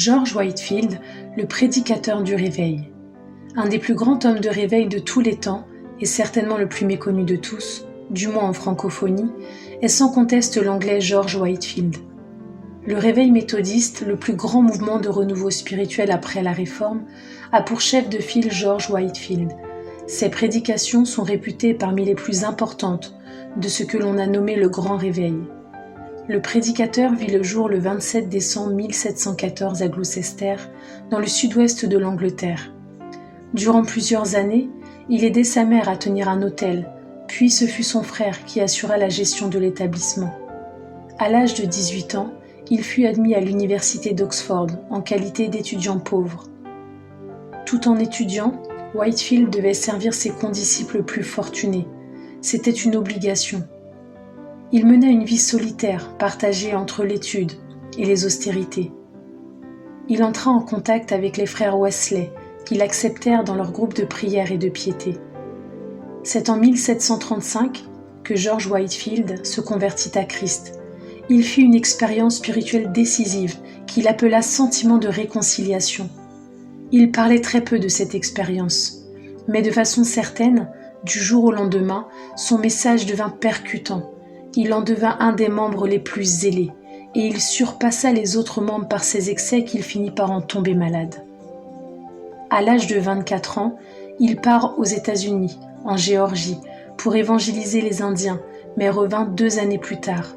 George Whitefield, le prédicateur du réveil. Un des plus grands hommes de réveil de tous les temps, et certainement le plus méconnu de tous, du moins en francophonie, est sans conteste l'anglais George Whitefield. Le réveil méthodiste, le plus grand mouvement de renouveau spirituel après la Réforme, a pour chef de file George Whitefield. Ses prédications sont réputées parmi les plus importantes de ce que l'on a nommé le Grand Réveil. Le prédicateur vit le jour le 27 décembre 1714 à Gloucester, dans le sud-ouest de l'Angleterre. Durant plusieurs années, il aidait sa mère à tenir un hôtel, puis ce fut son frère qui assura la gestion de l'établissement. À l'âge de 18 ans, il fut admis à l'université d'Oxford en qualité d'étudiant pauvre. Tout en étudiant, Whitefield devait servir ses condisciples plus fortunés. C'était une obligation. Il mena une vie solitaire, partagée entre l'étude et les austérités. Il entra en contact avec les frères Wesley, qui l'acceptèrent dans leur groupe de prière et de piété. C'est en 1735 que George Whitefield se convertit à Christ. Il fit une expérience spirituelle décisive qu'il appela sentiment de réconciliation. Il parlait très peu de cette expérience, mais de façon certaine, du jour au lendemain, son message devint percutant. Il en devint un des membres les plus zélés, et il surpassa les autres membres par ses excès qu'il finit par en tomber malade. À l'âge de 24 ans, il part aux États-Unis, en Géorgie, pour évangéliser les Indiens, mais revint 2 années plus tard.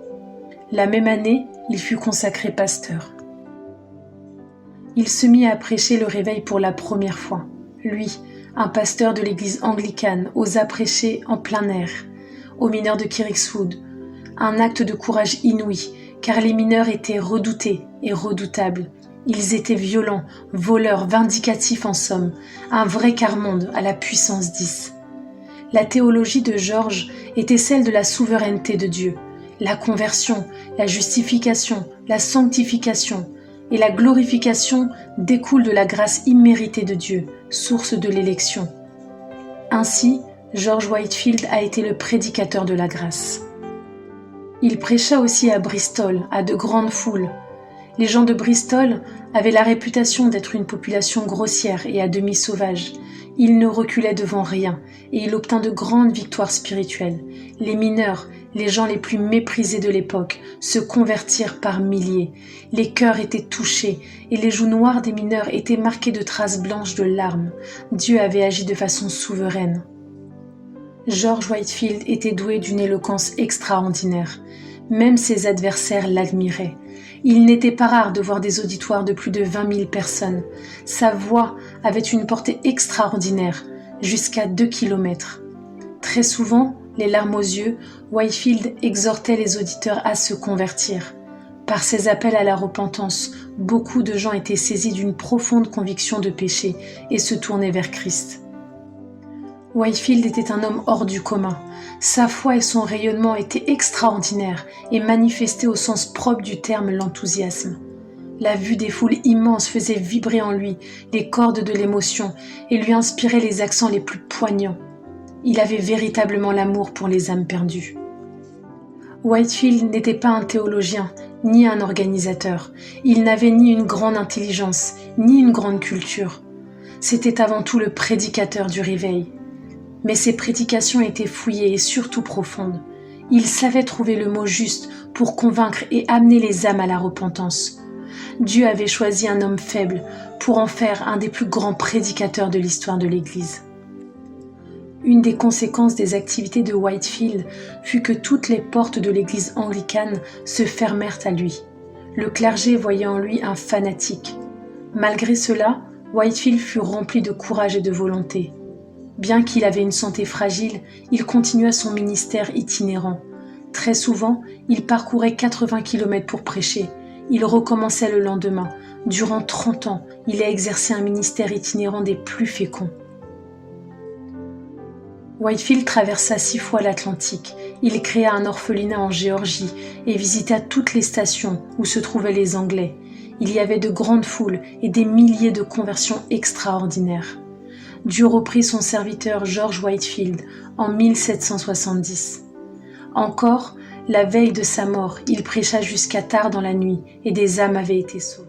La même année, il fut consacré pasteur. Il se mit à prêcher le réveil pour la première fois. Lui, un pasteur de l'église anglicane, osa prêcher en plein air, aux mineurs de Kirkswood, un acte de courage inouï, car les mineurs étaient redoutés et redoutables. Ils étaient violents, voleurs, vindicatifs en somme, un vrai quart-monde à la puissance 10. La théologie de George était celle de la souveraineté de Dieu, la conversion, la justification, la sanctification et la glorification découlent de la grâce imméritée de Dieu, source de l'élection. Ainsi, George Whitefield a été le prédicateur de la grâce. Il prêcha aussi à Bristol, à de grandes foules. Les gens de Bristol avaient la réputation d'être une population grossière et à demi sauvage. Il ne reculait devant rien et il obtint de grandes victoires spirituelles. Les mineurs, les gens les plus méprisés de l'époque, se convertirent par milliers. Les cœurs étaient touchés et les joues noires des mineurs étaient marquées de traces blanches de larmes. Dieu avait agi de façon souveraine. George Whitefield était doué d'une éloquence extraordinaire. Même ses adversaires l'admiraient. Il n'était pas rare de voir des auditoires de plus de 20 000 personnes. Sa voix avait une portée extraordinaire, jusqu'à 2 kilomètres. Très souvent, les larmes aux yeux, Whitefield exhortait les auditeurs à se convertir. Par ses appels à la repentance, beaucoup de gens étaient saisis d'une profonde conviction de péché et se tournaient vers Christ. Whitefield était un homme hors du commun. Sa foi et son rayonnement étaient extraordinaires et manifestaient au sens propre du terme l'enthousiasme. La vue des foules immenses faisait vibrer en lui les cordes de l'émotion et lui inspirait les accents les plus poignants. Il avait véritablement l'amour pour les âmes perdues. Whitefield n'était pas un théologien, ni un organisateur. Il n'avait ni une grande intelligence, ni une grande culture. C'était avant tout le prédicateur du réveil. Mais ses prédications étaient fouillées et surtout profondes. Il savait trouver le mot juste pour convaincre et amener les âmes à la repentance. Dieu avait choisi un homme faible pour en faire un des plus grands prédicateurs de l'histoire de l'Église. Une des conséquences des activités de Whitefield fut que toutes les portes de l'Église anglicane se fermèrent à lui. Le clergé voyait en lui un fanatique. Malgré cela, Whitefield fut rempli de courage et de volonté. Bien qu'il avait une santé fragile, il continua son ministère itinérant. Très souvent, il parcourait 80 km pour prêcher. Il recommençait le lendemain. Durant 30 ans, il a exercé un ministère itinérant des plus féconds. Whitefield traversa 6 fois l'Atlantique. Il créa un orphelinat en Géorgie et visita toutes les stations où se trouvaient les Anglais. Il y avait de grandes foules et des milliers de conversions extraordinaires. Dieu reprit son serviteur George Whitefield en 1770. Encore, la veille de sa mort, il prêcha jusqu'à tard dans la nuit et des âmes avaient été sauvées.